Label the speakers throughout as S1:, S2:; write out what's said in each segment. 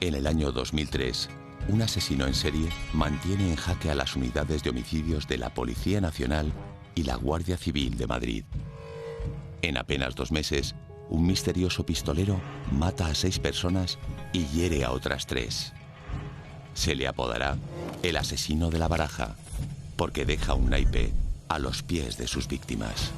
S1: En el año 2003, un asesino en serie mantiene en jaque a las unidades de homicidios de la Policía Nacional y la Guardia Civil de Madrid. En apenas 2 meses, un misterioso pistolero mata a 6 personas y hiere a otras 3. Se le apodará el asesino de la baraja, porque deja un naipe a los pies de sus víctimas.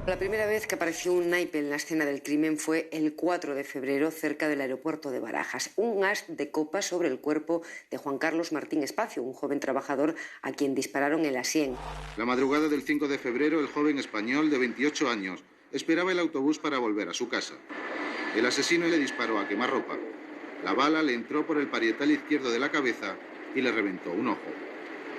S2: La primera vez que apareció un naipe en la escena del crimen fue el 4 de febrero cerca del aeropuerto de Barajas. Un as de copas sobre el cuerpo de Juan Carlos Martín Espacio, un joven trabajador a quien dispararon en la sien.
S3: La madrugada del 5 de febrero, el joven español de 28 años esperaba el autobús para volver a su casa. El asesino le disparó a quemarropa. La bala le entró por el parietal izquierdo de la cabeza y le reventó un ojo.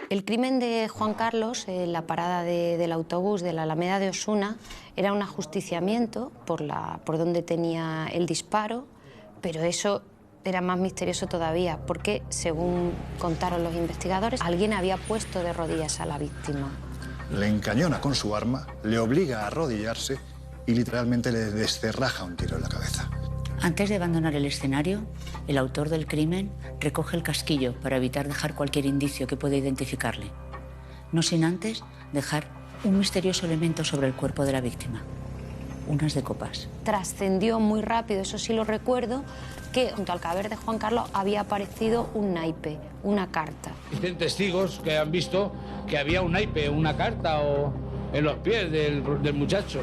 S4: El crimen de Juan Carlos, en la parada del autobús de la Alameda de Osuna, era un ajusticiamiento por donde tenía el disparo, pero eso era más misterioso todavía, porque, según contaron los investigadores, alguien había puesto de rodillas a la víctima.
S5: Le encañona con su arma, le obliga a arrodillarse y literalmente le descerraja un tiro en la cabeza.
S6: Antes de abandonar el escenario, el autor del crimen recoge el casquillo para evitar dejar cualquier indicio que pueda identificarle, no sin antes dejar un misterioso elemento sobre el cuerpo de la víctima, unas de copas.
S4: Trascendió muy rápido, eso sí lo recuerdo, que junto al cadáver de Juan Carlos había aparecido un naipe, una carta.
S7: Dicen testigos que han visto que había un naipe, una carta o en los pies del muchacho.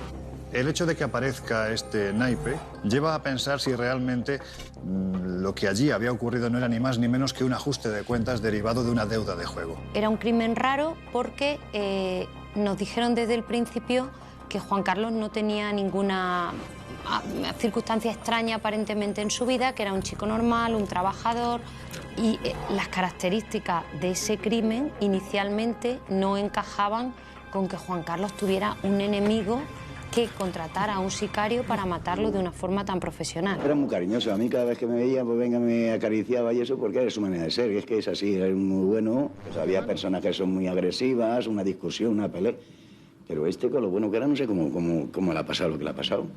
S5: El hecho de que aparezca este naipe lleva a pensar si realmente lo que allí había ocurrido no era ni más ni menos que un ajuste de cuentas derivado de una deuda de juego.
S4: Era un crimen raro porque nos dijeron desde el principio que Juan Carlos no tenía ninguna circunstancia extraña aparentemente en su vida, que era un chico normal, un trabajador, y las características de ese crimen inicialmente no encajaban con que Juan Carlos tuviera un enemigo que contratara a un sicario para matarlo de una forma tan profesional.
S8: Era muy cariñoso. A mí cada vez que me veía, pues venga, me acariciaba y eso, porque era su manera de ser. Y es que es así, era muy bueno. Pues había personas que son muy agresivas, una discusión, una pelea. Pero con lo bueno que era, no sé cómo le ha pasado lo que le ha pasado.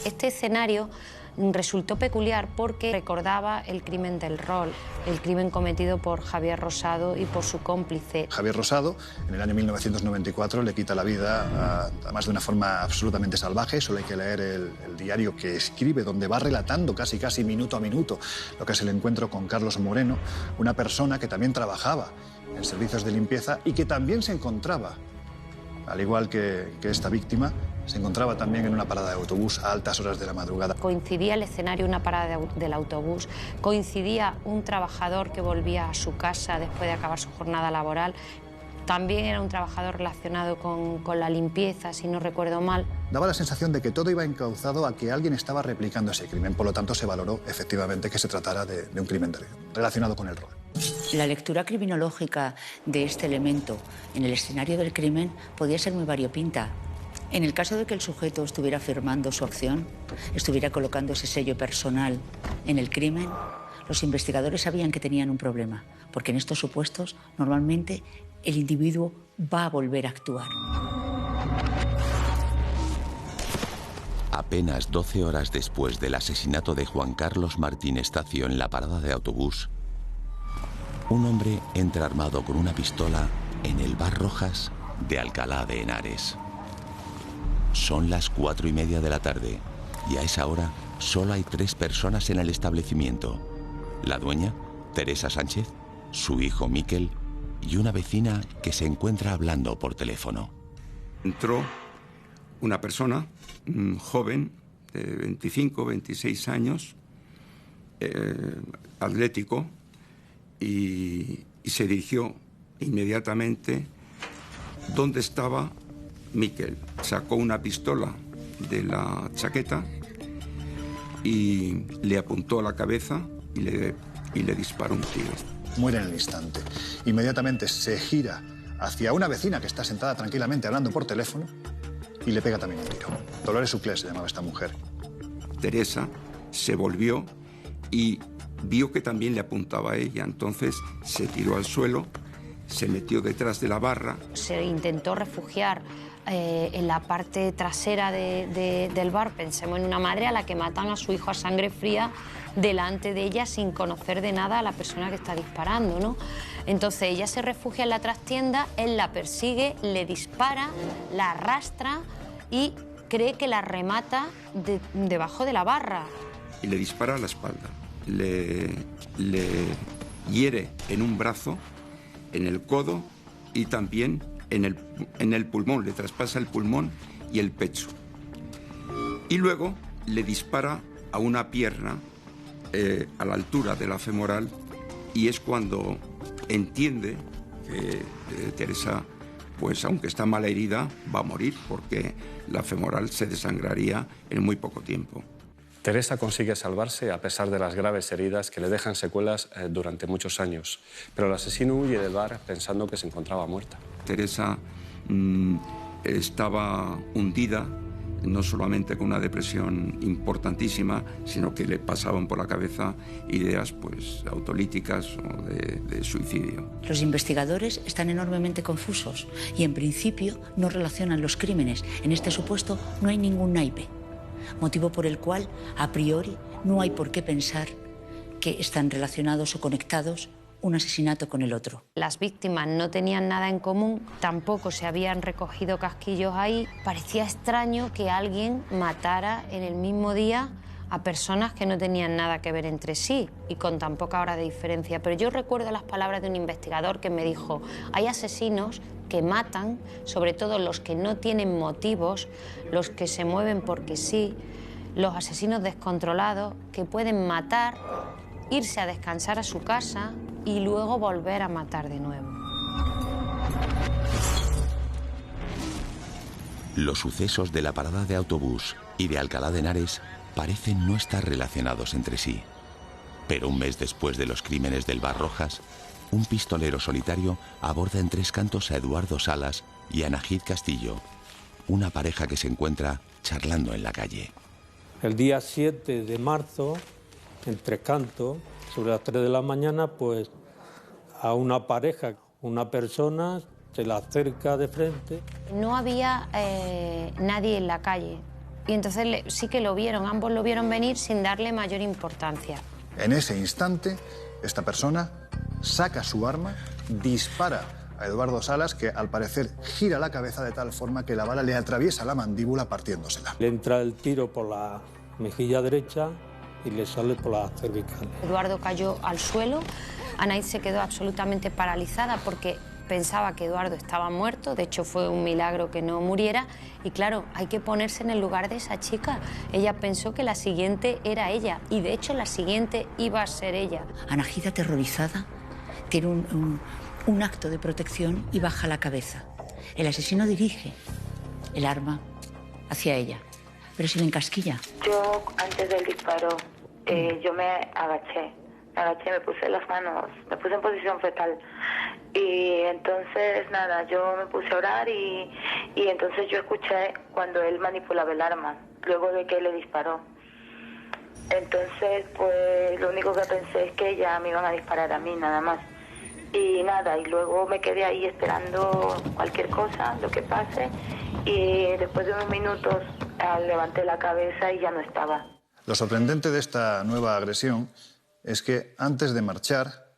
S4: Este escenario resultó peculiar porque recordaba el crimen del Rol, el crimen cometido por Javier Rosado y por su cómplice.
S5: Javier Rosado, en el año 1994, le quita la vida, además de una forma absolutamente salvaje. Solo hay que leer el diario que escribe, donde va relatando casi minuto a minuto lo que es el encuentro con Carlos Moreno, una persona que también trabajaba en servicios de limpieza y que también se encontraba, al igual que esta víctima, se encontraba también en una parada de autobús a altas horas de la madrugada.
S4: Coincidía el escenario, una parada del autobús, coincidía un trabajador que volvía a su casa después de acabar su jornada laboral. También era un trabajador relacionado con la limpieza, si no recuerdo mal.
S5: Daba la sensación de que todo iba encauzado a que alguien estaba replicando ese crimen. Por lo tanto, se valoró efectivamente que se tratara de un crimen relacionado con el rol.
S6: La lectura criminológica de este elemento en el escenario del crimen podía ser muy variopinta. En el caso de que el sujeto estuviera firmando su acción, estuviera colocando ese sello personal en el crimen, los investigadores sabían que tenían un problema, porque en estos supuestos, normalmente, el individuo va a volver a actuar.
S1: Apenas 12 horas después del asesinato de Juan Carlos Martín Estacio en la parada de autobús, un hombre entra armado con una pistola en el bar Rojas de Alcalá de Henares. Son las 4:30 de la tarde y a esa hora solo hay 3 personas en el establecimiento. La dueña, Teresa Sánchez, su hijo Miquel y una vecina que se encuentra hablando por teléfono.
S9: Entró una persona, un joven de 25, 26 años, atlético, y se dirigió inmediatamente donde estaba Miquel. Sacó una pistola de la chaqueta y le apuntó a la cabeza y le disparó un tiro.
S5: Muere en el instante. Inmediatamente se gira hacia una vecina que está sentada tranquilamente hablando por teléfono y le pega también un tiro. Dolores Suclés se llamaba esta mujer.
S9: Teresa se volvió y vio que también le apuntaba a ella. Entonces se tiró al suelo, se metió detrás de la barra.
S4: Se intentó refugiar en la parte trasera del bar. Pensemos en una madre a la que matan a su hijo a sangre fría delante de ella sin conocer de nada a la persona que está disparando, ¿no? Entonces ella se refugia en la trastienda, él la persigue, le dispara, la arrastra y cree que la remata debajo de la barra.
S9: Y le dispara a la espalda. Le hiere en un brazo, en el codo y también en el pulmón. Le traspasa el pulmón y el pecho. Y luego le dispara a una pierna a la altura de la femoral, y es cuando entiende que Teresa, pues aunque está mal herida, va a morir porque la femoral se desangraría en muy poco tiempo.
S10: Teresa consigue salvarse a pesar de las graves heridas que le dejan secuelas durante muchos años, pero el asesino huye del bar pensando que se encontraba muerta.
S9: Teresa estaba hundida, no solamente con una depresión importantísima, sino que le pasaban por la cabeza ideas pues autolíticas o de suicidio.
S6: Los investigadores están enormemente confusos y en principio no relacionan los crímenes. En este supuesto no hay ningún naipe, motivo por el cual a priori no hay por qué pensar que están relacionados o conectados un asesinato con el otro.
S4: Las víctimas no tenían nada en común, tampoco se habían recogido casquillos ahí. Parecía extraño que alguien matara en el mismo día a personas que no tenían nada que ver entre sí y con tan poca hora de diferencia. Pero yo recuerdo las palabras de un investigador que me dijo: hay asesinos que matan, sobre todo los que no tienen motivos, los que se mueven porque sí, los asesinos descontrolados que pueden matar, irse a descansar a su casa y luego volver a matar de nuevo.
S1: Los sucesos de la parada de autobús y de Alcalá de Henares parecen no estar relacionados entre sí. Pero un mes después de los crímenes del Bar Rojas, un pistolero solitario aborda en Tres Cantos a Eduardo Salas y a Najid Castillo, una pareja que se encuentra charlando en la calle.
S11: El día 7 de marzo, en Tres Cantos, sobre las 3 de la mañana, pues a una pareja, una persona se la acerca de frente.
S4: No había nadie en la calle y entonces sí que lo vieron, ambos lo vieron venir sin darle mayor importancia.
S5: En ese instante, esta persona saca su arma, dispara a Eduardo Salas, que al parecer gira la cabeza de tal forma que la bala le atraviesa la mandíbula partiéndosela.
S11: Le entra el tiro por la mejilla derecha y le sale por la cervical.
S4: Eduardo cayó al suelo, Anaíz se quedó absolutamente paralizada porque pensaba que Eduardo estaba muerto, de hecho fue un milagro que no muriera, y claro, hay que ponerse en el lugar de esa chica. Ella pensó que la siguiente era ella, y de hecho la siguiente iba a ser ella.
S6: Najid, aterrorizada, tiene un acto de protección y baja la cabeza. El asesino dirige el arma hacia ella, pero se le encasquilla.
S12: Yo, antes del disparo, yo me agaché, me puse las manos, me puse en posición fetal. Y entonces, nada, yo me puse a orar y entonces yo escuché cuando él manipulaba el arma, luego de que le disparó. Entonces, pues, lo único que pensé es que ya me iban a disparar a mí, nada más. Y nada, y luego me quedé ahí esperando cualquier cosa, lo que pase, y después de unos minutos levanté la cabeza y ya no estaba.
S5: Lo sorprendente de esta nueva agresión es que antes de marchar,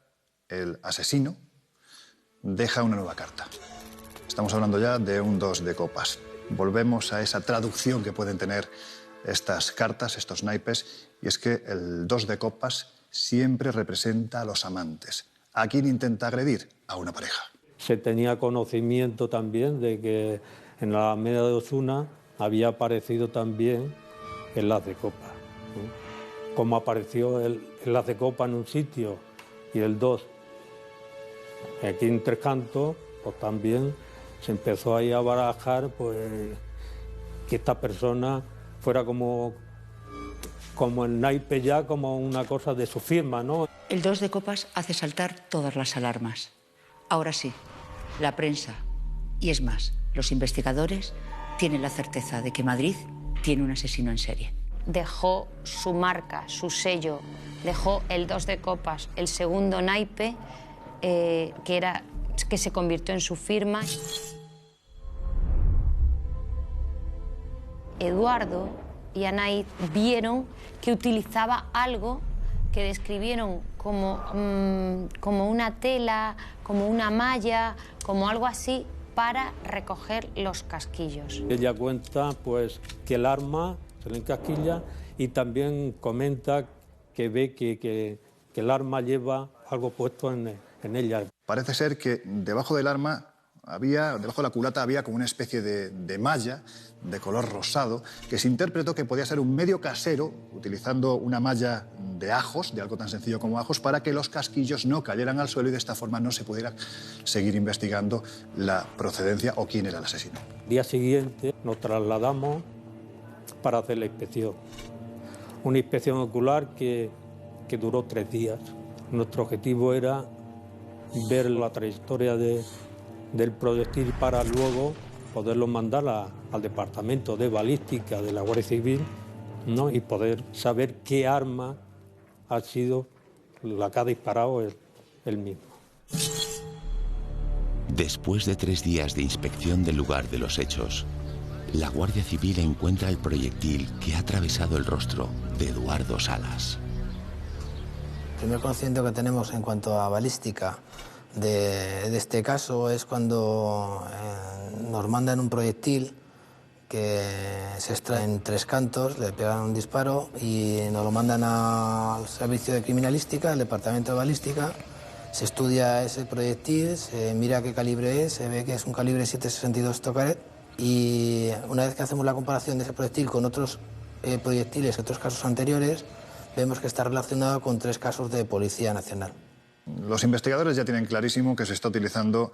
S5: el asesino deja una nueva carta. Estamos hablando ya de un 2 de copas. Volvemos a esa traducción que pueden tener estas cartas, estos naipes, y es que el 2 de copas siempre representa a los amantes. ¿A quién intenta agredir? A una pareja.
S11: Se tenía conocimiento también de que en la Alameda de Osuna había aparecido también el as de copa. Como apareció el as de copa en un sitio y el 2 aquí en Tres Cantos, pues también se empezó ahí a barajar pues, que esta persona fuera como el naipe ya, como una cosa de su firma, ¿no?
S6: El 2 de copas hace saltar todas las alarmas. Ahora sí, la prensa, y es más, los investigadores tienen la certeza de que Madrid tiene un asesino en serie.
S4: Dejó su marca, su sello, dejó el 2 de copas, el segundo naipe, que se convirtió en su firma. Eduardo y Anaíz vieron que utilizaba algo que describieron como una tela, como una malla, como algo así, para recoger los casquillos.
S11: Ella cuenta pues que el arma se le encasquilla y también comenta que ve que el arma lleva algo puesto en ella.
S5: Parece ser que debajo del arma debajo de la culata había como una especie de malla de color rosado que se interpretó que podía ser un medio casero utilizando una malla de ajos, de algo tan sencillo como ajos, para que los casquillos no cayeran al suelo y de esta forma no se pudiera seguir investigando la procedencia o quién era el asesino.
S11: El día siguiente nos trasladamos para hacer la inspección. Una inspección ocular que duró 3 días. Nuestro objetivo era ver la trayectoria del proyectil para luego poderlo mandar al departamento de balística de la Guardia Civil, ¿no? Y poder saber qué arma ha sido la que ha disparado él mismo.
S1: Después de 3 días de inspección del lugar de los hechos, la Guardia Civil encuentra el proyectil que ha atravesado el rostro de Eduardo Salas.
S13: El primer conocimiento que tenemos en cuanto a balística de este caso es cuando nos mandan un proyectil que se extrae en 3 cantos, le pegan un disparo y nos lo mandan al servicio de criminalística, al departamento de balística. Se estudia ese proyectil, se mira qué calibre es, se ve que es un calibre 7,62 Tokarev y una vez que hacemos la comparación de ese proyectil con otros proyectiles, otros casos anteriores, vemos que está relacionado con 3 casos de Policía Nacional.
S5: Los investigadores ya tienen clarísimo que se está utilizando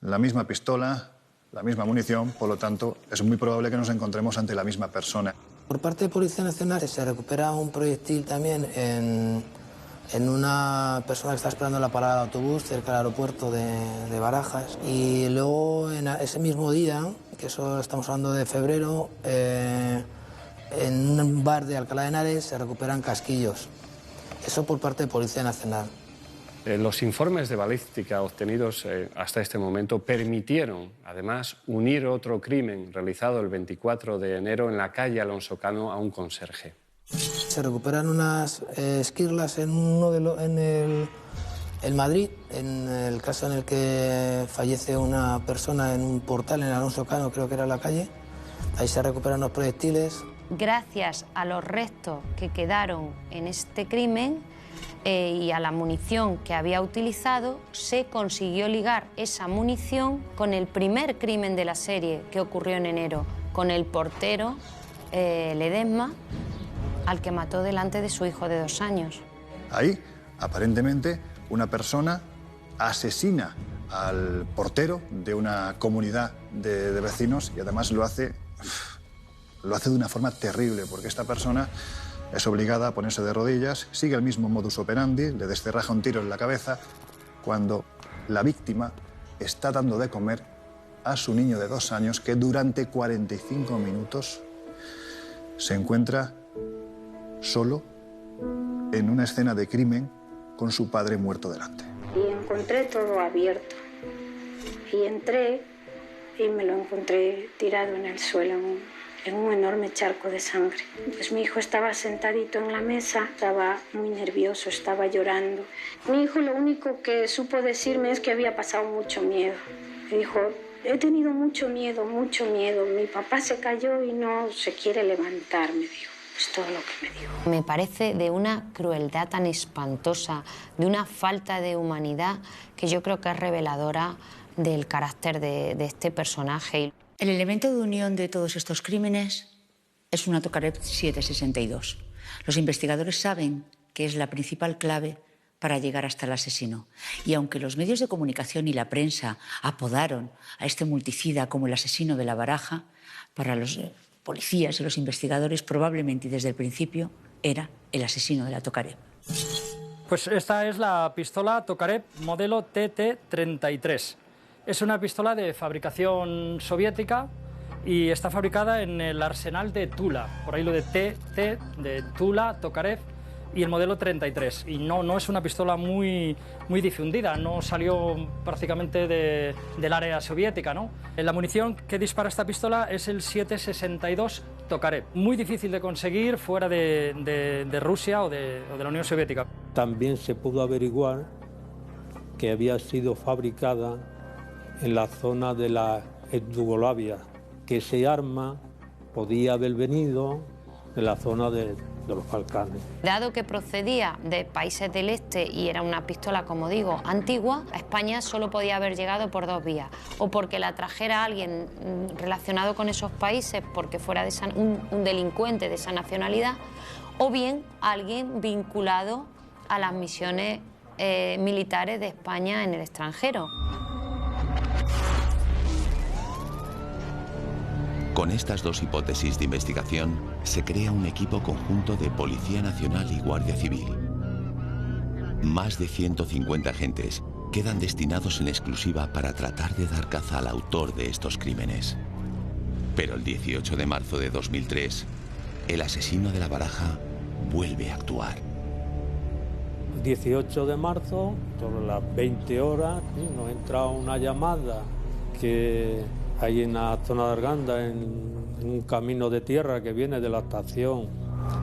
S5: la misma pistola, la misma munición, por lo tanto, es muy probable que nos encontremos ante la misma persona.
S13: Por parte de Policía Nacional se recupera un proyectil también en una persona que está esperando la parada de autobús cerca del aeropuerto de Barajas. Y luego, en ese mismo día, que eso estamos hablando de febrero, en un bar de Alcalá de Henares se recuperan casquillos. Eso por parte de Policía Nacional.
S10: Los informes de balística obtenidos hasta este momento permitieron, además, unir otro crimen realizado el 24 de enero en la calle Alonso Cano a un conserje.
S13: Se recuperan unas esquirlas en Madrid, en el caso en el que fallece una persona en un portal en Alonso Cano, creo que era la calle. Ahí se recuperan los proyectiles.
S4: Gracias a los restos que quedaron en este crimen y a la munición que había utilizado, se consiguió ligar esa munición con el primer crimen de la serie que ocurrió en enero, con el portero Ledesma, al que mató delante de su hijo de 2 años.
S5: Ahí, aparentemente, una persona asesina al portero de una comunidad de vecinos y además lo hace de una forma terrible, porque esta persona es obligada a ponerse de rodillas, sigue el mismo modus operandi, le descerraja un tiro en la cabeza cuando la víctima está dando de comer a su niño de 2 años que durante 45 minutos se encuentra solo en una escena de crimen con su padre muerto delante.
S14: Y encontré todo abierto. Y entré y me lo encontré tirado en el suelo, en un enorme charco de sangre. Pues mi hijo estaba sentadito en la mesa, estaba muy nervioso, estaba llorando. Mi hijo lo único que supo decirme es que había pasado mucho miedo. Me dijo, he tenido mucho miedo, mi papá se cayó y no se quiere levantar, me dijo. Es todo lo que me dijo.
S4: Me parece de una crueldad tan espantosa, de una falta de humanidad que yo creo que es reveladora del carácter de este personaje.
S6: El elemento de unión de todos estos crímenes es una Tokarev 7,62. Los investigadores saben que es la principal clave para llegar hasta el asesino. Y aunque los medios de comunicación y la prensa apodaron a este multicida como el asesino de la Baraja, para los policías y los investigadores probablemente y desde el principio era el asesino de la Tokarev.
S15: Pues esta es la pistola Tokarev modelo TT-33. Es una pistola de fabricación soviética y está fabricada en el arsenal de Tula, por ahí lo de T de Tula, Tokarev, y el modelo 33. Y no es una pistola muy difundida, no salió prácticamente del área soviética, ¿no? La munición que dispara esta pistola es el 7,62 Tokarev, muy difícil de conseguir fuera de Rusia o de la Unión Soviética.
S11: También se pudo averiguar que había sido fabricada en la zona de la Yugoslavia, que ese arma podía haber venido de la zona de los Balcanes.
S4: Dado que procedía de países del este y era una pistola, como digo, antigua, a España solo podía haber llegado por dos vías. O porque la trajera alguien relacionado con esos países, porque fuera un delincuente de esa nacionalidad, o bien alguien vinculado a las misiones militares de España en el extranjero.
S1: Con estas dos hipótesis de investigación, se crea un equipo conjunto de Policía Nacional y Guardia Civil. Más de 150 agentes quedan destinados en exclusiva para tratar de dar caza al autor de estos crímenes. Pero el 18 de marzo de 2003, el asesino de La Baraja vuelve a actuar.
S11: El 18 de marzo, sobre las 20 horas, nos entra una llamada que hay en la zona de Arganda, en un camino de tierra que viene de la estación,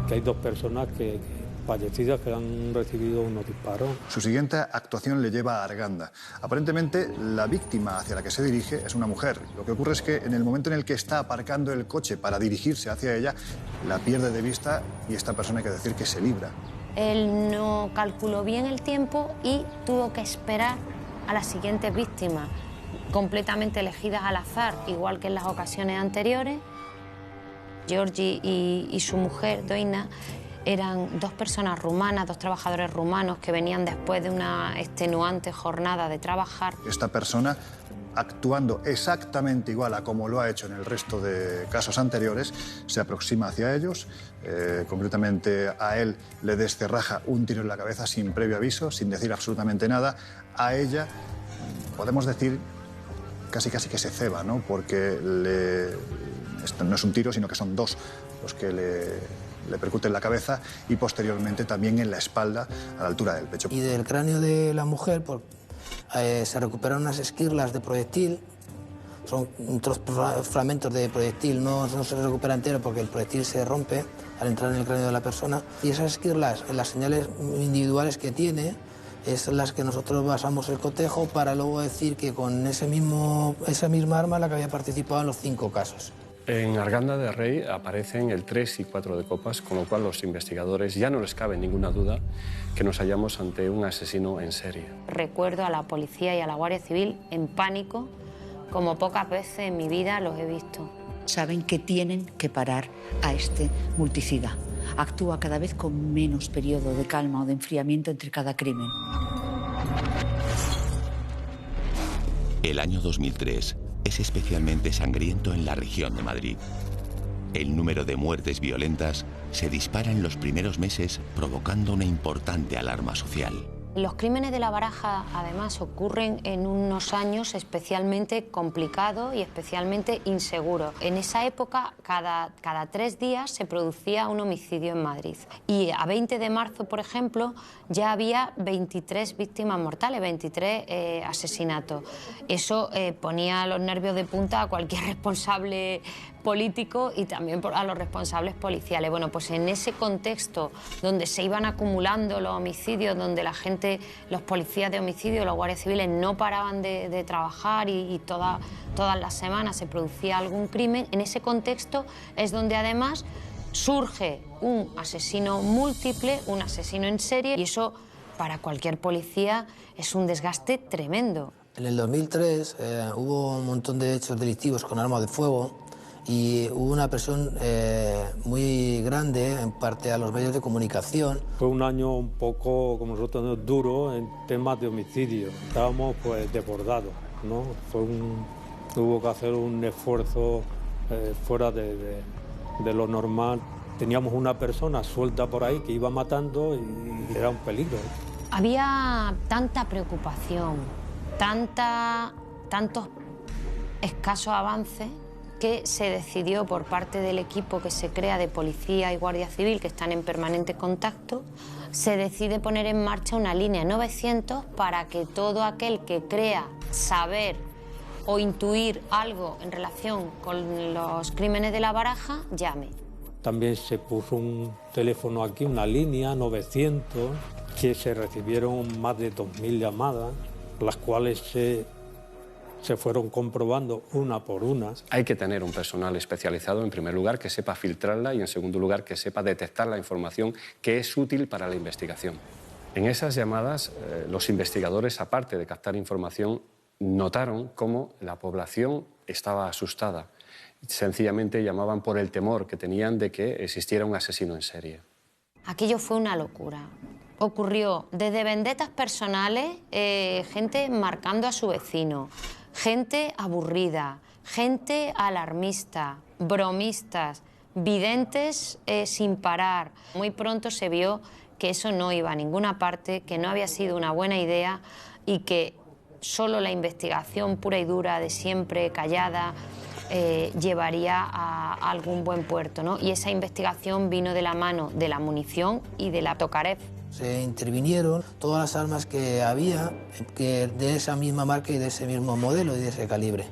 S11: que hay dos personas fallecidas que han recibido unos disparos.
S5: Su siguiente actuación le lleva a Arganda. Aparentemente, la víctima hacia la que se dirige es una mujer. Lo que ocurre es que en el momento en el que está aparcando el coche para dirigirse hacia ella, la pierde de vista y esta persona hay que decir que se libra.
S4: Él no calculó bien el tiempo y tuvo que esperar a las siguientes víctimas, completamente elegidas al azar, igual que en las ocasiones anteriores. Georgi y su mujer, Doina, eran dos personas rumanas, dos trabajadores rumanos que venían después de una extenuante jornada de trabajar.
S5: Esta persona, actuando exactamente igual a como lo ha hecho en el resto de casos anteriores, se aproxima hacia ellos, concretamente a él le descerraja un tiro en la cabeza sin previo aviso, sin decir absolutamente nada. A ella, podemos decir, casi que se ceba, ¿no? Porque esto no es un tiro, sino que son dos los que le percuten la cabeza y posteriormente también en la espalda, a la altura del pecho.
S13: Y del cráneo de la mujer se recuperaron unas esquirlas de proyectil, son fragmentos de proyectil, no se recupera entero porque el proyectil se rompe al entrar en el cráneo de la persona. Y esas esquirlas, las señales individuales que tiene, es las que nosotros basamos el cotejo para luego decir que con esa misma arma la que había participado en los 5 casos.
S10: En Arganda de Rey aparecen el 3 y 4 de copas, con lo cual los investigadores ya no les cabe ninguna duda que nos hallamos ante un asesino en serie.
S4: Recuerdo a la policía y a la Guardia Civil en pánico, como pocas veces en mi vida los he visto.
S6: Saben que tienen que parar a este multicida. Actúa cada vez con menos periodo de calma o de enfriamiento entre cada crimen.
S1: El año 2003 es especialmente sangriento en la región de Madrid. El número de muertes violentas se dispara en los primeros meses, provocando una importante alarma social.
S4: Los crímenes de La Baraja, además, ocurren en unos años especialmente complicados y especialmente inseguros. En esa época, cada 3 días se producía un homicidio en Madrid. Y a 20 de marzo, por ejemplo, ya había 23 víctimas mortales, 23 asesinatos. Eso ponía los nervios de punta a cualquier responsable político y también a los responsables policiales. Bueno, pues en ese contexto donde se iban acumulando los homicidios, donde la gente, los policías de homicidio, los guardias civiles no paraban de trabajar y todas las semanas se producía algún crimen, en ese contexto es donde además surge un asesino múltiple, un asesino en serie, y eso para cualquier policía es un desgaste tremendo.
S13: En el 2003 hubo un montón de hechos delictivos con armas de fuego y hubo una presión muy grande en parte a los medios de comunicación.
S11: Fue un año un poco, como nosotros, duro en temas de homicidio. Estábamos pues desbordados, ¿no? Hubo que hacer un esfuerzo fuera de lo normal. Teníamos una persona suelta por ahí que iba matando y era un peligro.
S4: Había tanta preocupación, tantos escasos avances, que se decidió por parte del equipo que se crea de policía y guardia civil, que están en permanente contacto, se decide poner en marcha una línea 900 para que todo aquel que crea saber o intuir algo en relación con los crímenes de La Baraja, llame.
S11: También se puso un teléfono aquí, una línea 900, que se recibieron más de 2.000 llamadas, las cuales se fueron comprobando una por una.
S10: Hay que tener un personal especializado, en primer lugar, que sepa filtrarla y, en segundo lugar, que sepa detectar la información que es útil para la investigación. En esas llamadas, los investigadores, aparte de captar información, notaron cómo la población estaba asustada. Sencillamente llamaban por el temor que tenían de que existiera un asesino en serie.
S4: Aquello fue una locura. Ocurrió desde vendetas personales, gente marcando a su vecino, gente aburrida, gente alarmista, bromistas, videntes sin parar. Muy pronto se vio que eso no iba a ninguna parte, que no había sido una buena idea y que solo la investigación pura y dura de siempre, callada, llevaría a algún buen puerto, ¿no? Y esa investigación vino de la mano de la munición y de la Tokarev.
S13: Se intervinieron todas las armas que había de esa misma marca y de ese mismo modelo y de ese calibre.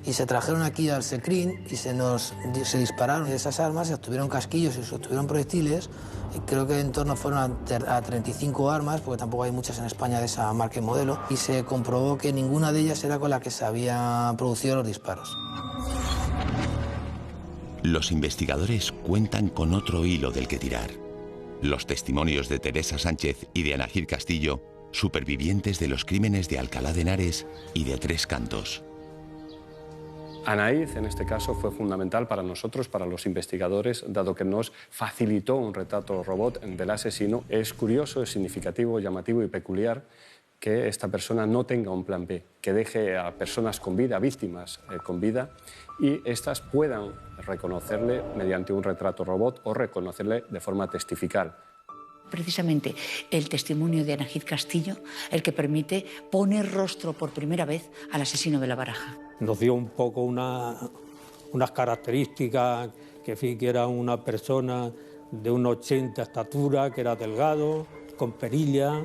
S13: Y se trajeron aquí al SECRIN y se dispararon esas armas, se obtuvieron casquillos y se obtuvieron proyectiles. Y creo que en torno fueron a 35 armas, porque tampoco hay muchas en España de esa marca y modelo. Y se comprobó que ninguna de ellas era con la que se habían producido los disparos.
S1: Los investigadores cuentan con otro hilo del que tirar. Los testimonios de Teresa Sánchez y de Ana Gil Castillo, supervivientes de los crímenes de Alcalá de Henares y de Tres Cantos.
S10: Anaíz, en este caso, fue fundamental para nosotros, para los investigadores, dado que nos facilitó un retrato robot del asesino. Es curioso, es significativo, llamativo y peculiar que esta persona no tenga un plan B, que deje a personas con vida, víctimas con vida, y éstas puedan reconocerle mediante un retrato robot o reconocerle de forma testifical.
S6: Precisamente el testimonio de Ana Gil Castillo, el que permite poner rostro por primera vez al asesino de La Baraja.
S11: Nos dio un poco unas características, que era una persona de 1,80 de estatura, que era delgado, con perilla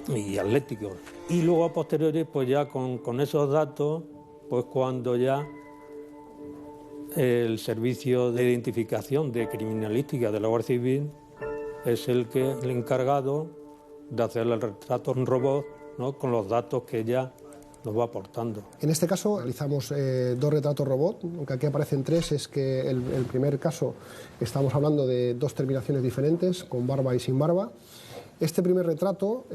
S11: y atlético. Y luego a posteriori, pues ya con esos datos, pues cuando ya el Servicio de Identificación de Criminalística de la Guardia Civil es el encargado de hacer el retrato en robot, ¿no?, con los datos que ya nos va aportando.
S16: En este caso realizamos 2 retratos robot, aunque aquí aparecen 3, es que el primer caso estamos hablando de 2 terminaciones diferentes, con barba y sin barba. Este primer retrato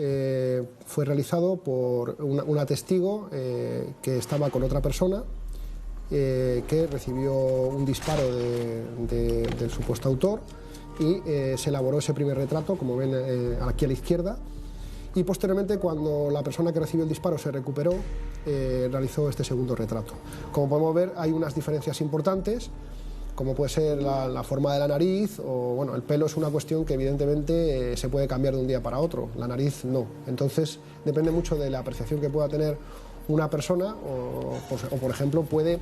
S16: fue realizado por una testigo que estaba con otra persona, que recibió un disparo del supuesto autor, y se elaboró ese primer retrato, como ven aquí a la izquierda, y posteriormente, cuando la persona que recibió el disparo se recuperó, realizó este segundo retrato. Como podemos ver, hay unas diferencias importantes, como puede ser la forma de la nariz, o bueno, el pelo es una cuestión que evidentemente se puede cambiar de un día para otro, la nariz no. Entonces depende mucho de la apreciación que pueda tener una persona, o por ejemplo puede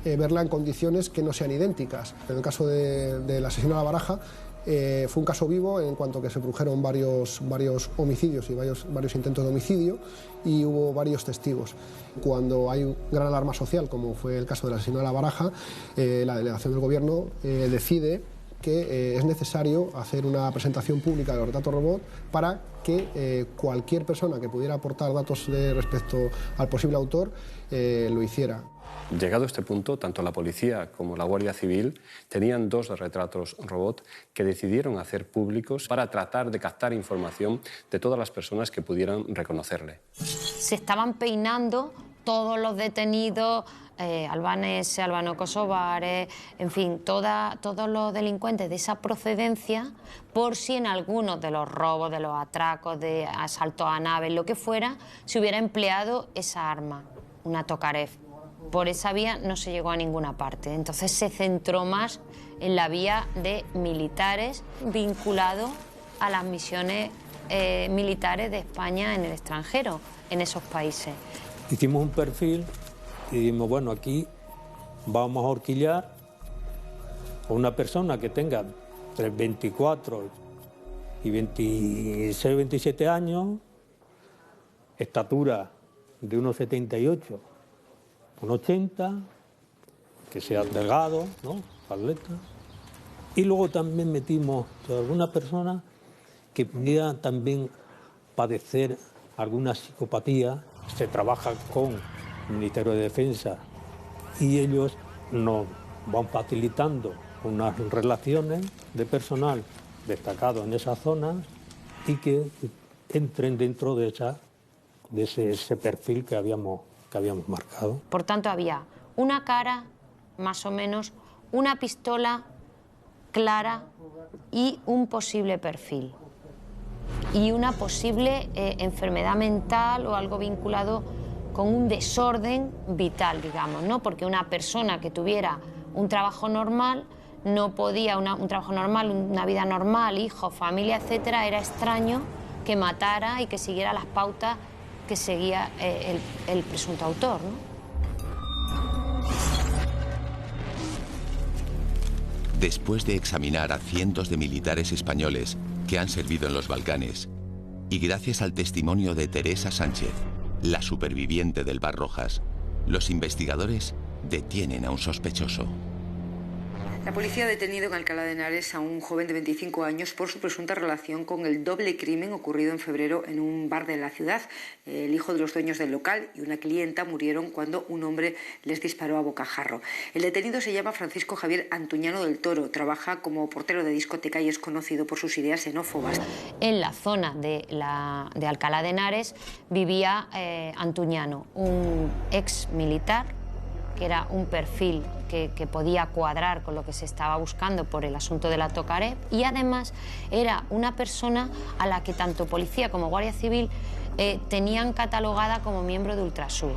S16: verla en condiciones que no sean idénticas. En el caso del asesino de La Baraja, fue un caso vivo en cuanto que se produjeron varios homicidios y varios intentos de homicidio, y hubo varios testigos. Cuando hay gran alarma social, como fue el caso del asesino de La Baraja, la delegación del gobierno decide que es necesario hacer una presentación pública de los retratos robot para que cualquier persona que pudiera aportar datos respecto al posible autor lo hiciera.
S10: Llegado a este punto, tanto la policía como la Guardia Civil tenían 2 retratos robot que decidieron hacer públicos para tratar de captar información de todas las personas que pudieran reconocerle.
S4: Se estaban peinando todos los detenidos, albaneses, albano-kosovares, en fin, todos los delincuentes de esa procedencia, por si en algunos de los robos, de los atracos, de asaltos a naves, lo que fuera, se hubiera empleado esa arma, una Tokarev. Por esa vía no se llegó a ninguna parte. Entonces se centró más en la vía de militares vinculados a las misiones militares de España en el extranjero, en esos países.
S11: Hicimos un perfil y dijimos, bueno, aquí vamos a horquillar a una persona que tenga entre 24 y 26, 27 años, estatura de 1,78, 1,80, que sea delgado, ¿no? Atleta. Y luego también metimos a alguna persona que pudiera también padecer alguna psicopatía. Se trabaja con el Ministerio de Defensa y ellos nos van facilitando unas relaciones de personal destacado en esa zona y que entren dentro de ese perfil que habíamos marcado.
S4: Por tanto, había una cara, más o menos, una pistola clara y un posible perfil. Y una posible enfermedad mental o algo vinculado con un desorden vital, digamos, ¿no? Porque una persona que tuviera un trabajo normal no podía, un trabajo normal, una vida normal, hijos, familia, etcétera, era extraño que matara y que siguiera las pautas que seguía el presunto autor, ¿no?
S1: Después de examinar a cientos de militares españoles que han servido en los Balcanes, y gracias al testimonio de Teresa Sánchez, la superviviente del Bar Rojas, los investigadores detienen a un sospechoso.
S2: La policía ha detenido en Alcalá de Henares a un joven de 25 años por su presunta relación con el doble crimen ocurrido en febrero en un bar de la ciudad. El hijo de los dueños del local y una clienta murieron cuando un hombre les disparó a bocajarro. El detenido se llama Francisco Javier Antuñano del Toro, trabaja como portero de discoteca y es conocido por sus ideas xenófobas.
S4: En la zona de Alcalá de Henares vivía Antuñano, un ex militar, que era un perfil que podía cuadrar con lo que se estaba buscando por el asunto de la Tokarev, y además era una persona a la que tanto policía como Guardia Civil tenían catalogada como miembro de Ultrasur.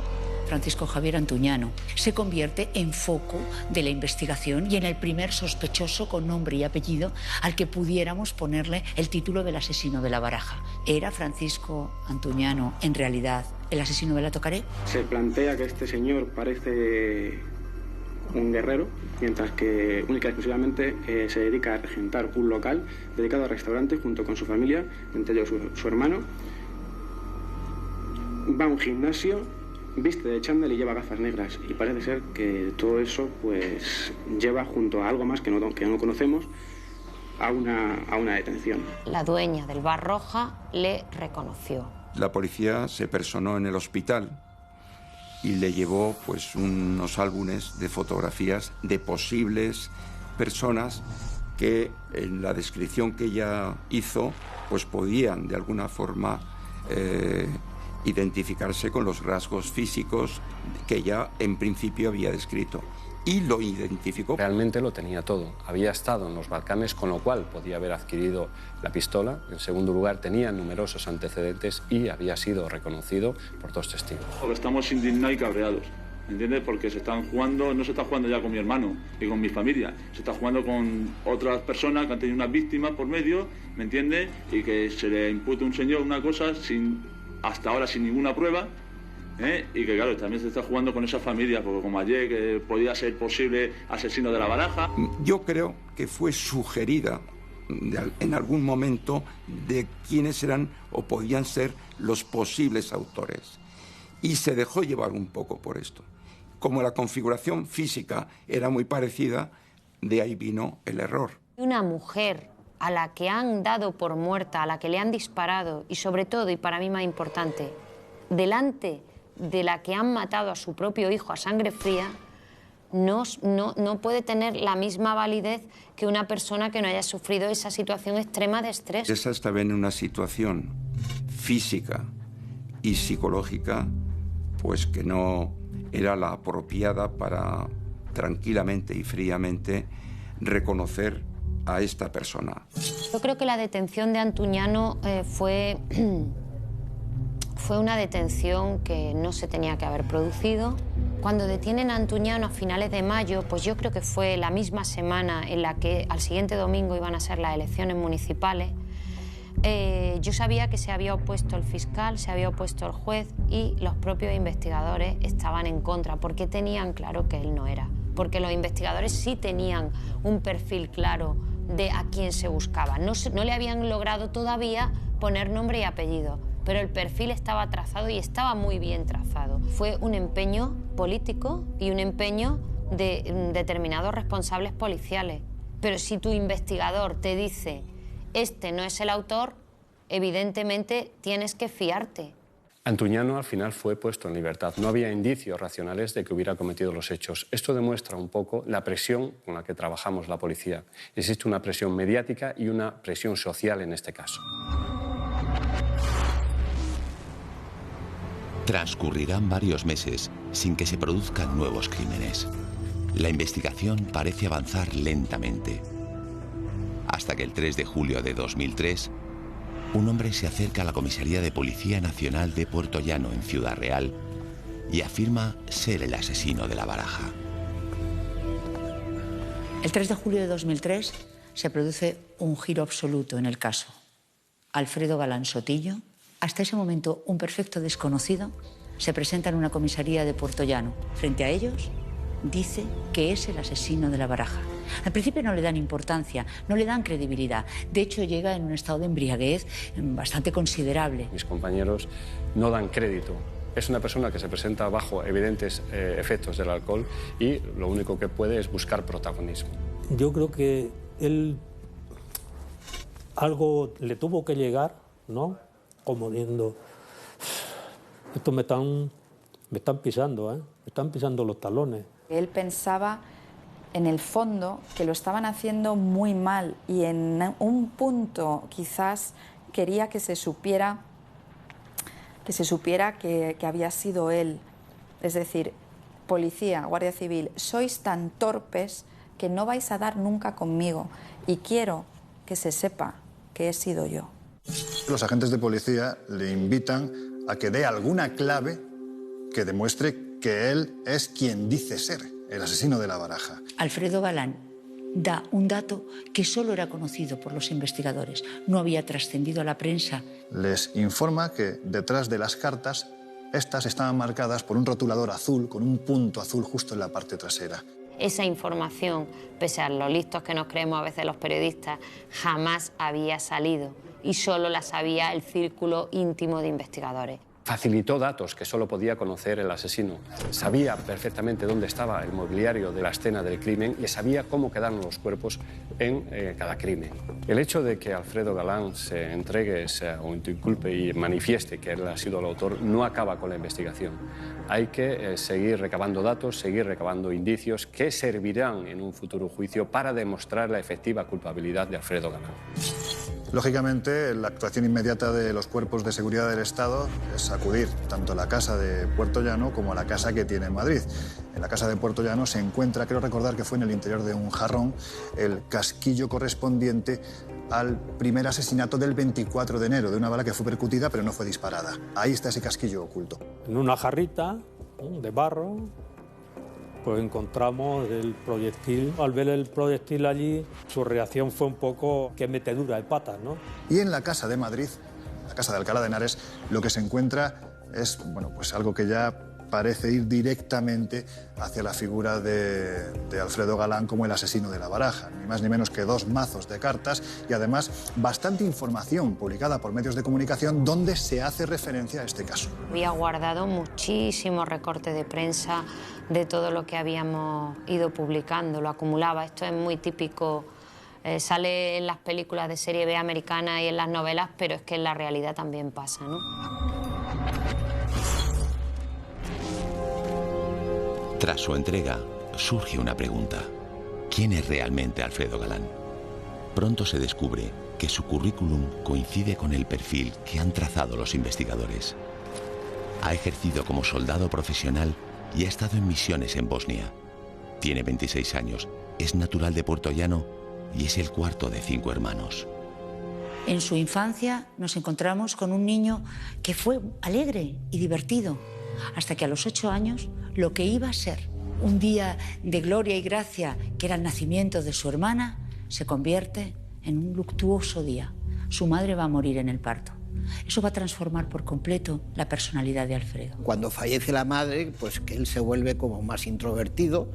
S6: Francisco Javier Antuñano se convierte en foco de la investigación y en el primer sospechoso con nombre y apellido al que pudiéramos ponerle el título del asesino de la Baraja. ¿Era Francisco Antuñano en realidad el asesino de la Tokarev?
S17: Se plantea que este señor parece un guerrero, mientras que única y exclusivamente se dedica a regentar un local dedicado a restaurantes junto con su familia, entre ellos su hermano. Va a un gimnasio, viste de chándal y lleva gafas negras, y parece ser que todo eso pues lleva junto a algo más que no conocemos a una detención.
S4: La dueña del Bar Roja le reconoció.
S9: La policía se personó en el hospital y le llevó pues unos álbumes de fotografías de posibles personas que en la descripción que ella hizo pues podían de alguna forma identificarse con los rasgos físicos que ella en principio había descrito. Y lo identificó.
S10: Realmente lo tenía todo. Había estado en los Balcanes, con lo cual podía haber adquirido la pistola. En segundo lugar, tenía numerosos antecedentes y había sido reconocido por dos testigos.
S18: Estamos indignados y cabreados, ¿entiendes? Porque se están jugando, no se está jugando ya con mi hermano y con mi familia, se está jugando con otras personas que han tenido unas víctimas por medio, ¿me entiendes? Y que se le impute a un señor una cosa hasta ahora sin ninguna prueba. Y que claro, también se está jugando con esa familia, porque como ayer que podía ser posible asesino de la Baraja.
S9: Yo creo que fue sugerida en algún momento de quiénes eran o podían ser los posibles autores. Y se dejó llevar un poco por esto. Como la configuración física era muy parecida, de ahí vino el error.
S4: Una mujer a la que han dado por muerta, a la que le han disparado, y sobre todo, y para mí más importante, delante de la que han matado a su propio hijo a sangre fría, no puede tener la misma validez que una persona que no haya sufrido esa situación extrema de estrés.
S9: Esa estaba en una situación física y psicológica pues que no era la apropiada para tranquilamente y fríamente reconocer a esta persona.
S4: Yo creo que la detención de Antuñano fue una detención que no se tenía que haber producido. Cuando detienen a Antuñano a finales de mayo, pues yo creo que fue la misma semana en la que al siguiente domingo iban a ser las elecciones municipales. Yo sabía que se había opuesto el fiscal, se había opuesto el juez y los propios investigadores estaban en contra porque tenían claro que él no era. porque los investigadores sí tenían un perfil claro de a quién se buscaba. No le habían logrado todavía poner nombre y apellido, pero el perfil estaba trazado y estaba muy bien trazado. Fue un empeño político y un empeño de determinados responsables policiales. Pero si tu investigador te dice, este no es el autor, evidentemente tienes que fiarte.
S10: Antuñano al final fue puesto en libertad. No había indicios racionales de que hubiera cometido los hechos. Esto demuestra un poco la presión con la que trabajamos la policía. Existe una presión mediática y una presión social en este caso.
S1: Transcurrirán varios meses sin que se produzcan nuevos crímenes. La investigación parece avanzar lentamente. Hasta que el 3 de julio de 2003, un hombre se acerca a la Comisaría de Policía Nacional de Puertollano en Ciudad Real y afirma ser el asesino de La Baraja.
S6: El 3 de julio de 2003 se produce un giro absoluto en el caso. Alfredo Galán Sotillo, hasta ese momento un perfecto desconocido, se presenta en una comisaría de Puertollano. Frente a ellos, dice que es el asesino de La Baraja. Al principio no le dan importancia, no le dan credibilidad. De hecho, llega en un estado de embriaguez bastante considerable.
S10: Mis compañeros no dan crédito. Es una persona que se presenta bajo evidentes efectos del alcohol y lo único que puede es buscar protagonismo.
S11: Yo creo que él algo le tuvo que llegar, ¿no? Como diciendo, esto me están pisando, me están pisando los talones.
S19: Él pensaba en el fondo que lo estaban haciendo muy mal y en un punto quizás quería que se supiera que había sido él. Es decir, policía, Guardia Civil, sois tan torpes que no vais a dar nunca conmigo y quiero que se sepa que he sido yo.
S5: Los agentes de policía le invitan a que dé alguna clave que demuestre que él es quien dice ser, el asesino de La Baraja.
S6: Alfredo Galán da un dato que solo era conocido por los investigadores, no había trascendido a la prensa.
S5: Les informa que detrás de las cartas, estas estaban marcadas por un rotulador azul con un punto azul justo en la parte trasera.
S4: Esa información, pese a lo listos que nos creemos a veces los periodistas, jamás había salido y solo la sabía el círculo íntimo de investigadores.
S10: Facilitó datos que solo podía conocer el asesino. Sabía perfectamente dónde estaba el mobiliario de la escena del crimen y sabía cómo quedaron los cuerpos en cada crimen. El hecho de que Alfredo Galán se entregue, se autoinculpe y manifieste que él ha sido el autor no acaba con la investigación. Hay que seguir recabando datos, seguir recabando indicios que servirán en un futuro juicio para demostrar la efectiva culpabilidad de Alfredo Galán.
S5: Lógicamente, la actuación inmediata de los cuerpos de seguridad del Estado es acudir tanto a la casa de Puertollano como a la casa que tiene en Madrid. En la casa de Puertollano se encuentra, creo recordar que fue en el interior de un jarrón, el casquillo correspondiente al primer asesinato del 24 de enero, de una bala que fue percutida pero no fue disparada. Ahí está ese casquillo oculto.
S11: En una jarrita de barro, pues encontramos el proyectil. Al ver el proyectil allí, su reacción fue un poco que metedura de patas, ¿no?
S5: Y en la casa de Madrid, la casa de Alcalá de Henares, lo que se encuentra es, bueno, pues algo que ya parece ir directamente hacia la figura de Alfredo Galán como el asesino de La Baraja. Ni más ni menos que 2 mazos de cartas y además bastante información publicada por medios de comunicación donde se hace referencia a este caso.
S4: Había guardado muchísimos recortes de prensa de todo lo que habíamos ido publicando, lo acumulaba. Esto es muy típico, sale en las películas de serie B americana y en las novelas, pero es que en la realidad también pasa, ¿no?
S1: Tras su entrega, surge una pregunta. ¿Quién es realmente Alfredo Galán? Pronto se descubre que su currículum coincide con el perfil que han trazado los investigadores. Ha ejercido como soldado profesional y ha estado en misiones en Bosnia. Tiene 26 años, es natural de Puertollano y es el cuarto de 5 hermanos.
S6: En su infancia nos encontramos con un niño que fue alegre y divertido, hasta que a los 8 años lo que iba a ser un día de gloria y gracia, que era el nacimiento de su hermana, se convierte en un luctuoso día. Su madre va a morir en el parto. Eso va a transformar por completo la personalidad de Alfredo.
S20: Cuando fallece la madre, pues que él se vuelve como más introvertido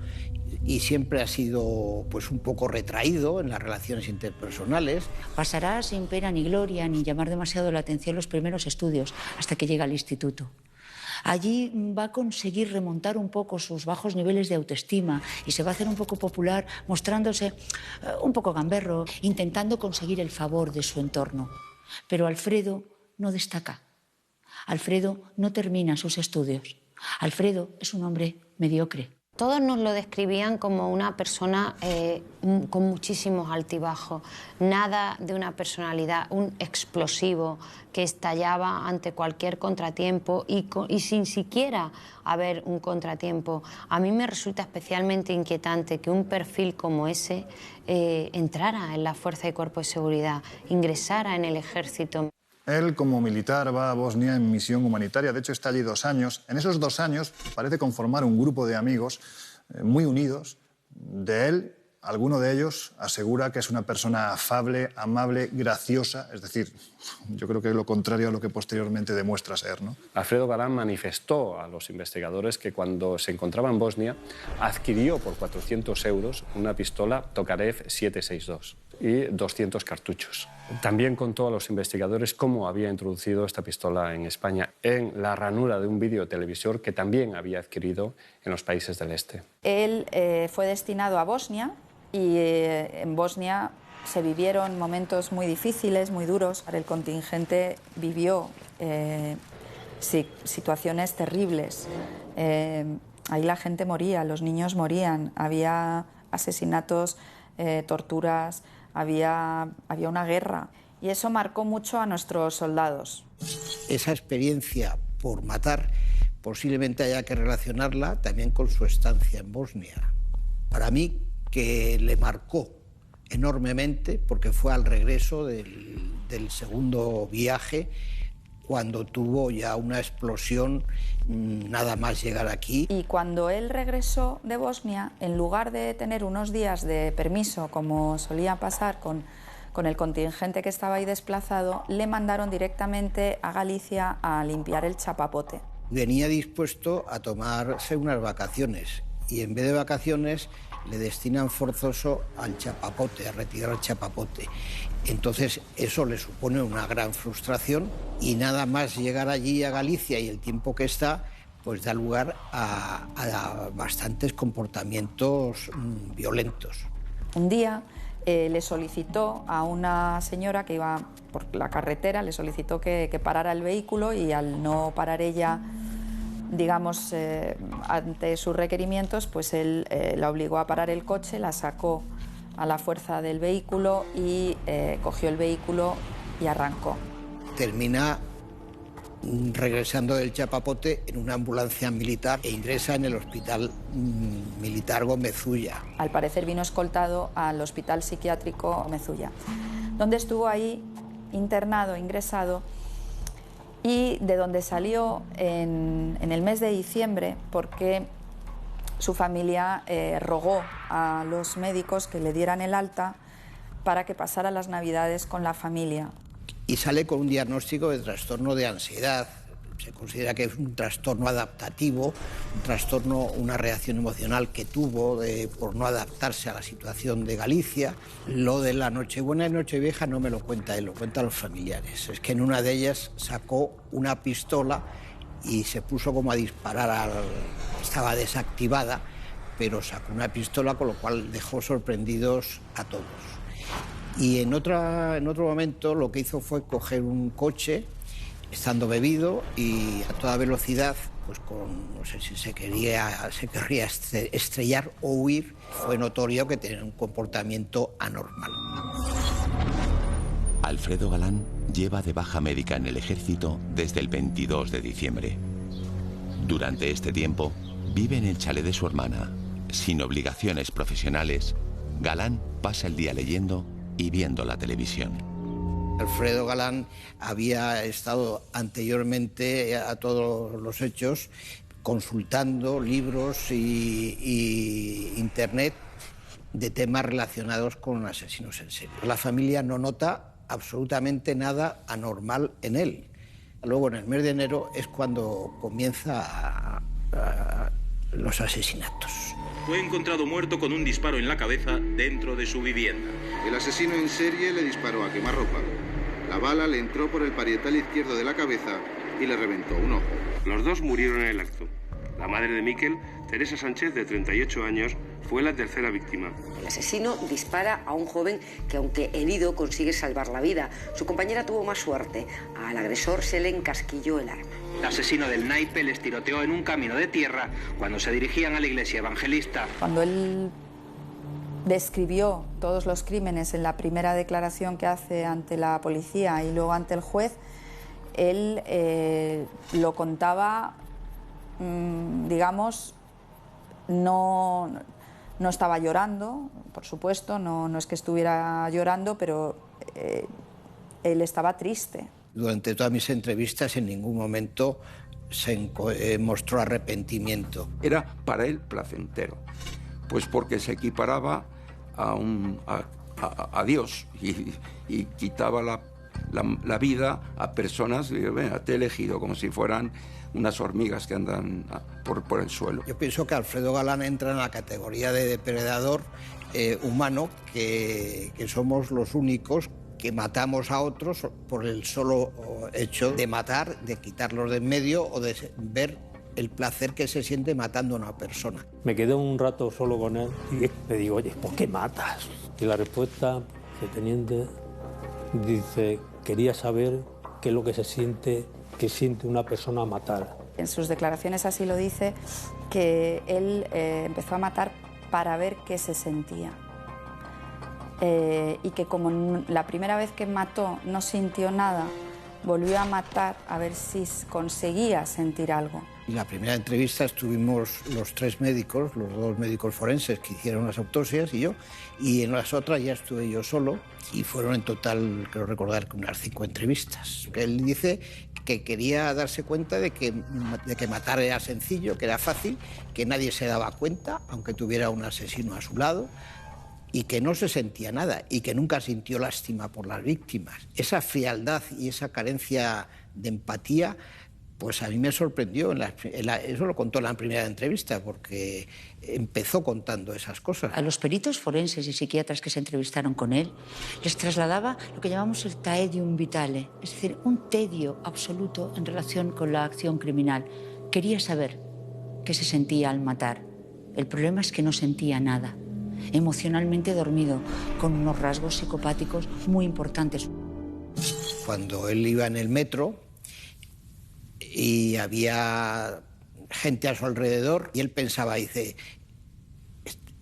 S20: y siempre ha sido pues un poco retraído en las relaciones interpersonales.
S6: Pasará sin pena ni gloria ni llamar demasiado la atención los primeros estudios hasta que llega al instituto. Allí va a conseguir remontar un poco sus bajos niveles de autoestima y se va a hacer un poco popular mostrándose un poco gamberro, intentando conseguir el favor de su entorno. Pero Alfredo no destaca. Alfredo no termina sus estudios. Alfredo es un hombre mediocre.
S4: Todos nos lo describían como una persona con muchísimos altibajos, nada de una personalidad, un explosivo que estallaba ante cualquier contratiempo y sin siquiera haber un contratiempo. A mí me resulta especialmente inquietante que un perfil como ese entrara en la Fuerza y Cuerpo de Seguridad, ingresara en el ejército.
S5: Él, como militar, va a Bosnia en misión humanitaria. De hecho, está allí 2 años. En esos 2 años parece conformar un grupo de amigos muy unidos. De él, alguno de ellos asegura que es una persona afable, amable, graciosa. Es decir, yo creo que es lo contrario a lo que posteriormente demuestra ser, ¿no?
S10: Alfredo Galán manifestó a los investigadores que cuando se encontraba en Bosnia adquirió por 400 euros una pistola Tokarev 762 y 200 cartuchos. También contó a los investigadores cómo había introducido esta pistola en España en la ranura de un videotelevisor que también había adquirido en los países del este.
S19: Él fue destinado a Bosnia y en Bosnia se vivieron momentos muy difíciles, muy duros. El contingente vivió situaciones terribles. Ahí la gente moría, los niños morían, había asesinatos, torturas, había una guerra. Y eso marcó mucho a nuestros soldados.
S20: Esa experiencia por matar posiblemente haya que relacionarla también con su estancia en Bosnia. Para mí, que le marcó enormemente, porque fue al regreso del segundo viaje, cuando tuvo ya una explosión nada más llegar aquí.
S19: Y cuando él regresó de Bosnia, en lugar de tener unos días de permiso, como solía pasar con el contingente que estaba ahí desplazado, le mandaron directamente a Galicia a limpiar el chapapote.
S20: Venía dispuesto a tomarse unas vacaciones y en vez de vacaciones le destinan forzoso al chapapote, a retirar el chapapote. Entonces eso le supone una gran frustración y nada más llegar allí a Galicia y el tiempo que está, pues da lugar a bastantes comportamientos violentos.
S19: Un día le solicitó a una señora que iba por la carretera, le solicitó que parara el vehículo y al no parar ella, digamos, ante sus requerimientos, pues él la obligó a parar el coche, la sacó a la fuerza del vehículo y cogió el vehículo y arrancó.
S20: Termina regresando del chapapote en una ambulancia militar e ingresa en el hospital militar Gómez Ulla.
S19: Al parecer vino escoltado al hospital psiquiátrico Gómez Ulla, donde estuvo ahí internado, ingresado, y de donde salió en el mes de diciembre porque su familia rogó a los médicos que le dieran el alta para que pasara las Navidades con la familia.
S20: Y sale con un diagnóstico de trastorno de ansiedad. Se considera que es un trastorno adaptativo, un trastorno, una reacción emocional que tuvo por no adaptarse a la situación de Galicia. Lo de la Nochebuena y Nochevieja no me lo cuenta él, lo cuentan los familiares. Es que en una de ellas sacó una pistola y se puso como a disparar, estaba desactivada, pero sacó una pistola, con lo cual dejó sorprendidos a todos. Y en otro momento lo que hizo fue coger un coche, estando bebido y a toda velocidad, pues no sé si se querría estrellar o huir. Fue notorio que tenía un comportamiento anormal.
S1: Alfredo Galán lleva de baja médica en el ejército desde el 22 de diciembre. Durante este tiempo vive en el chalet de su hermana. Sin obligaciones profesionales, Galán pasa el día leyendo y viendo la televisión.
S20: Alfredo Galán había estado anteriormente a todos los hechos consultando libros y internet de temas relacionados con asesinos en serie. La familia no nota absolutamente nada anormal en él. Luego, en el mes de enero, es cuando comienza los asesinatos.
S21: Fue encontrado muerto con un disparo en la cabeza dentro de su vivienda.
S3: El asesino en serie le disparó a quemarropa. La bala le entró por el parietal izquierdo de la cabeza y le reventó un ojo.
S22: Los dos murieron en el acto. La madre de Miquel, Teresa Sánchez, de 38 años, fue la tercera víctima.
S2: El asesino dispara a un joven que, aunque herido, consigue salvar la vida. Su compañera tuvo más suerte. Al agresor se le encasquilló el arma.
S23: El asesino del naipe les tiroteó en un camino de tierra cuando se dirigían a la iglesia evangelista.
S19: Cuando él describió todos los crímenes en la primera declaración que hace ante la policía y luego ante el juez, él lo contaba, digamos, no estaba llorando, por supuesto, no es que estuviera llorando, pero él estaba triste.
S20: Durante todas mis entrevistas en ningún momento se mostró arrepentimiento.
S9: Era para él placentero, pues porque se equiparaba a Dios y quitaba la vida a personas, te he elegido, como si fueran unas hormigas que andan por el suelo.
S20: Yo pienso que Alfredo Galán entra en la categoría de depredador humano, que somos los únicos que matamos a otros por el solo hecho de matar, de quitarlos de en medio o de ver el placer que se siente matando a una persona.
S11: Me quedé un rato solo con él y le digo, oye, ¿por qué matas? Y la respuesta del teniente dice, quería saber qué es lo que siente una persona a matar.
S19: En sus declaraciones así lo dice, que él empezó a matar para ver qué se sentía. Y que como la primera vez que mató no sintió nada, volvió a matar a ver si conseguía sentir algo.
S20: En la primera entrevista estuvimos los tres médicos, los dos médicos forenses que hicieron las autopsias y yo, y en las otras ya estuve yo solo, y fueron en total, creo recordar, que unas 5 entrevistas. Él dice que quería darse cuenta de que matar era sencillo, que era fácil, que nadie se daba cuenta, aunque tuviera un asesino a su lado, y que no se sentía nada, y que nunca sintió lástima por las víctimas. Esa frialdad y esa carencia de empatía, pues a mí me sorprendió. Eso lo contó en la primera entrevista, porque empezó contando esas cosas.
S6: A los peritos forenses y psiquiatras que se entrevistaron con él, les trasladaba lo que llamamos el taedium vitale, es decir, un tedio absoluto en relación con la acción criminal. Quería saber qué se sentía al matar. El problema es que no sentía nada. Emocionalmente dormido, con unos rasgos psicopáticos muy importantes.
S20: Cuando él iba en el metro y había gente a su alrededor y él pensaba, dice,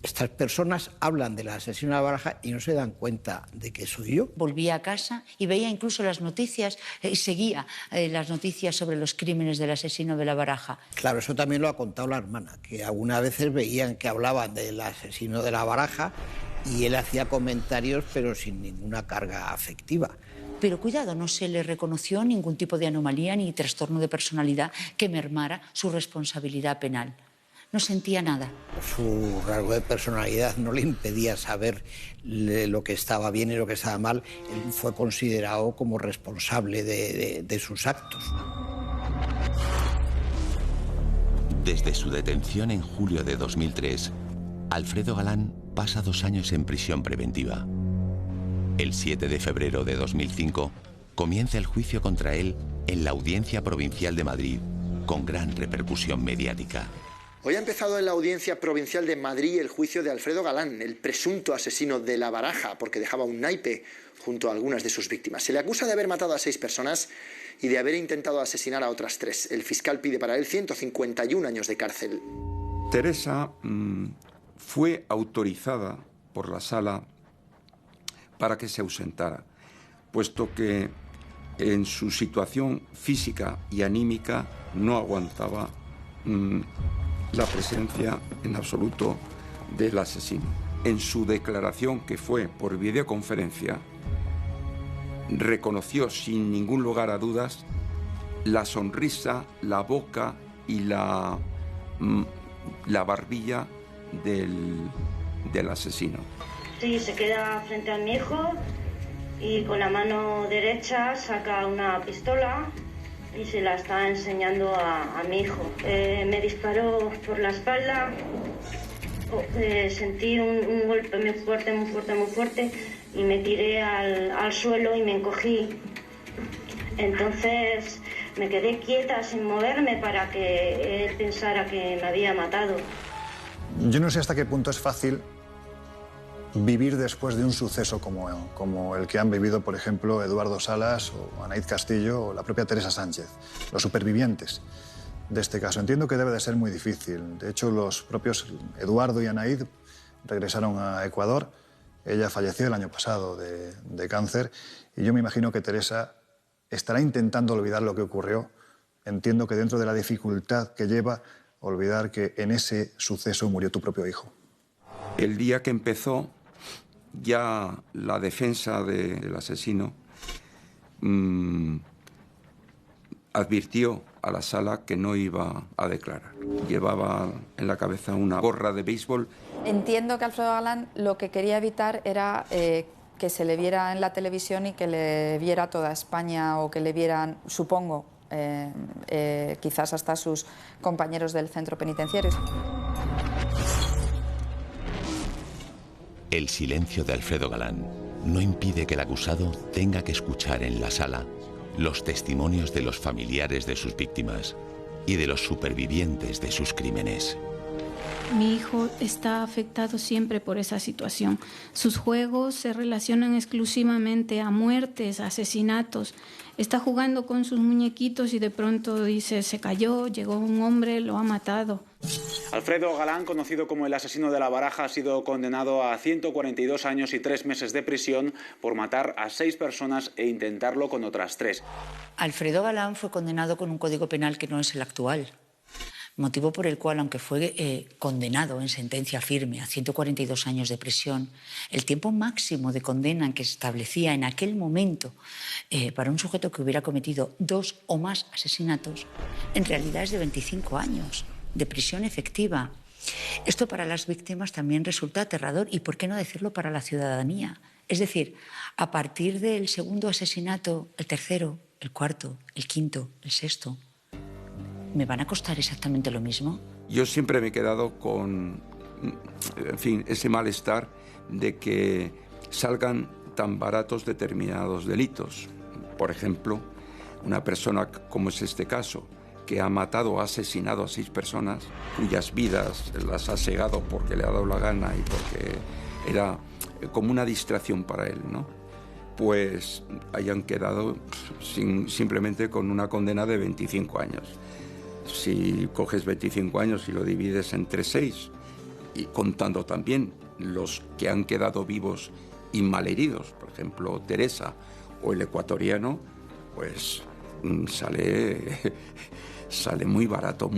S20: estas personas hablan del asesino de la Baraja y no se dan cuenta de que soy yo.
S6: Volvía a casa y veía incluso las noticias, seguía las noticias sobre los crímenes del asesino de la Baraja.
S20: Claro, eso también lo ha contado la hermana, que algunas veces veían que hablaban del asesino de la Baraja y él hacía comentarios pero sin ninguna carga afectiva.
S6: Pero cuidado, no se le reconoció ningún tipo de anomalía ni trastorno de personalidad que mermara su responsabilidad penal. No sentía nada.
S20: Su rasgo de personalidad no le impedía saber lo que estaba bien y lo que estaba mal. Él fue considerado como responsable de sus actos.
S1: Desde su detención en julio de 2003, Alfredo Galán pasa 2 años en prisión preventiva. El 7 de febrero de 2005 comienza el juicio contra él en la Audiencia Provincial de Madrid, con gran repercusión mediática.
S24: Hoy ha empezado en la Audiencia Provincial de Madrid el juicio de Alfredo Galán, el presunto asesino de la Baraja, porque dejaba un naipe junto a algunas de sus víctimas. Se le acusa de haber matado a 6 personas y de haber intentado asesinar a otras 3. El fiscal pide para él 151 años de cárcel.
S9: Teresa fue autorizada por la sala para que se ausentara, puesto que en su situación física y anímica no aguantaba la presencia en absoluto del asesino. En su declaración, que fue por videoconferencia, reconoció sin ningún lugar a dudas la sonrisa, la boca y la barbilla del asesino.
S25: Sí, se queda frente a mi hijo y con la mano derecha saca una pistola y se la estaba enseñando a mi hijo. Me disparó por la espalda, sentí un golpe muy fuerte y me tiré al suelo y me encogí. Entonces me quedé quieta sin moverme para que él pensara que me había matado.
S5: Yo no sé hasta qué punto es fácil vivir después de un suceso como el que han vivido, por ejemplo, Eduardo Salas o Anaíz Castillo o la propia Teresa Sánchez, los supervivientes de este caso. Entiendo que debe de ser muy difícil. De hecho, los propios Eduardo y Anaíz regresaron a Ecuador. Ella falleció el año pasado de cáncer y yo me imagino que Teresa estará intentando olvidar lo que ocurrió. Entiendo que dentro de la dificultad que lleva olvidar que en ese suceso murió tu propio hijo.
S9: El día que empezó ya la defensa del asesino advirtió a la sala que no iba a declarar. Llevaba en la cabeza una gorra de béisbol.
S19: Entiendo que Alfredo Galán lo que quería evitar era que se le viera en la televisión y que le viera toda España o que le vieran, supongo, quizás hasta sus compañeros del centro penitenciario.
S1: El silencio de Alfredo Galán no impide que el acusado tenga que escuchar en la sala los testimonios de los familiares de sus víctimas y de los supervivientes de sus crímenes.
S7: Mi hijo está afectado siempre por esa situación. Sus juegos se relacionan exclusivamente a muertes, a asesinatos. Está jugando con sus muñequitos y de pronto dice, se cayó, llegó un hombre, lo ha matado.
S8: Alfredo Galán, conocido como el asesino de La Baraja, ha sido condenado a 142 años y 3 meses de prisión por matar a 6 personas e intentarlo con otras 3.
S6: Alfredo Galán fue condenado con un código penal que no es el actual. Motivo por el cual, aunque fue condenado en sentencia firme a 142 años de prisión, el tiempo máximo de condena que se establecía en aquel momento para un sujeto que hubiera cometido 2 o más asesinatos, en realidad es de 25 años de prisión efectiva. Esto para las víctimas también resulta aterrador y, ¿por qué no decirlo, para la ciudadanía? Es decir, a partir del segundo asesinato, el tercero, el cuarto, el quinto, el sexto, ¿me van a costar exactamente lo mismo?
S9: Yo siempre me he quedado con, en fin, ese malestar de que salgan tan baratos determinados delitos. Por ejemplo, una persona, como es este caso, que ha matado o ha asesinado a 6 personas, cuyas vidas las ha segado porque le ha dado la gana y porque era como una distracción para él, ¿no? Pues hayan quedado simplemente con una condena de 25 años. Si coges 25 años y lo divides entre 6, y contando también los que han quedado vivos y malheridos, por ejemplo, Teresa o el ecuatoriano, pues sale muy barato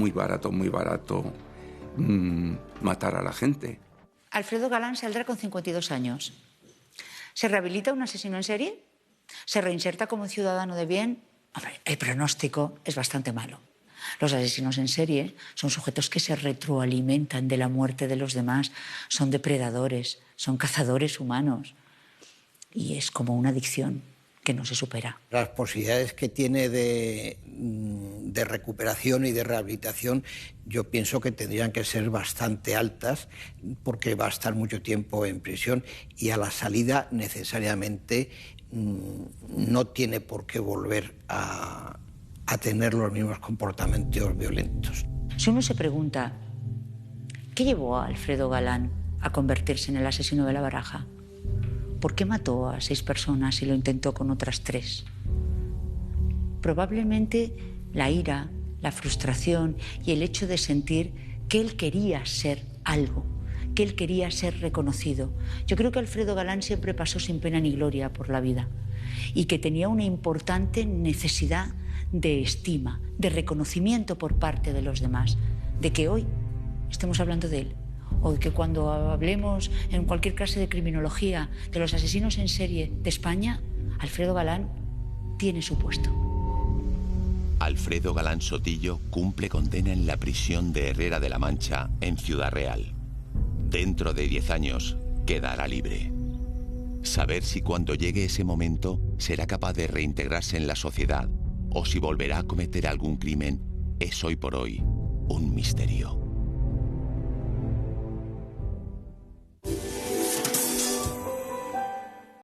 S9: matar a la gente.
S6: Alfredo Galán saldrá con 52 años. ¿Se rehabilita un asesino en serie? ¿Se reinserta como un ciudadano de bien? Hombre, el pronóstico es bastante malo. Los asesinos en serie son sujetos que se retroalimentan de la muerte de los demás, son depredadores, son cazadores humanos y es como una adicción que no se supera.
S20: Las posibilidades que tiene de recuperación y de rehabilitación yo pienso que tendrían que ser bastante altas porque va a estar mucho tiempo en prisión y a la salida necesariamente no tiene por qué volver a tener los mismos comportamientos violentos.
S6: Si uno se pregunta, ¿qué llevó a Alfredo Galán a convertirse en el asesino de La Baraja? ¿Por qué mató a 6 personas y lo intentó con otras 3? Probablemente la ira, la frustración y el hecho de sentir que él quería ser algo, que él quería ser reconocido. Yo creo que Alfredo Galán siempre pasó sin pena ni gloria por la vida y que tenía una importante necesidad de estima, de reconocimiento por parte de los demás, de que hoy estemos hablando de él, o de que cuando hablemos en cualquier clase de criminología de los asesinos en serie de España, Alfredo Galán tiene su puesto.
S1: Alfredo Galán Sotillo cumple condena en la prisión de Herrera de la Mancha, en Ciudad Real. Dentro de 10 años quedará libre. Saber si cuando llegue ese momento será capaz de reintegrarse en la sociedad o si volverá a cometer algún crimen es hoy por hoy un misterio.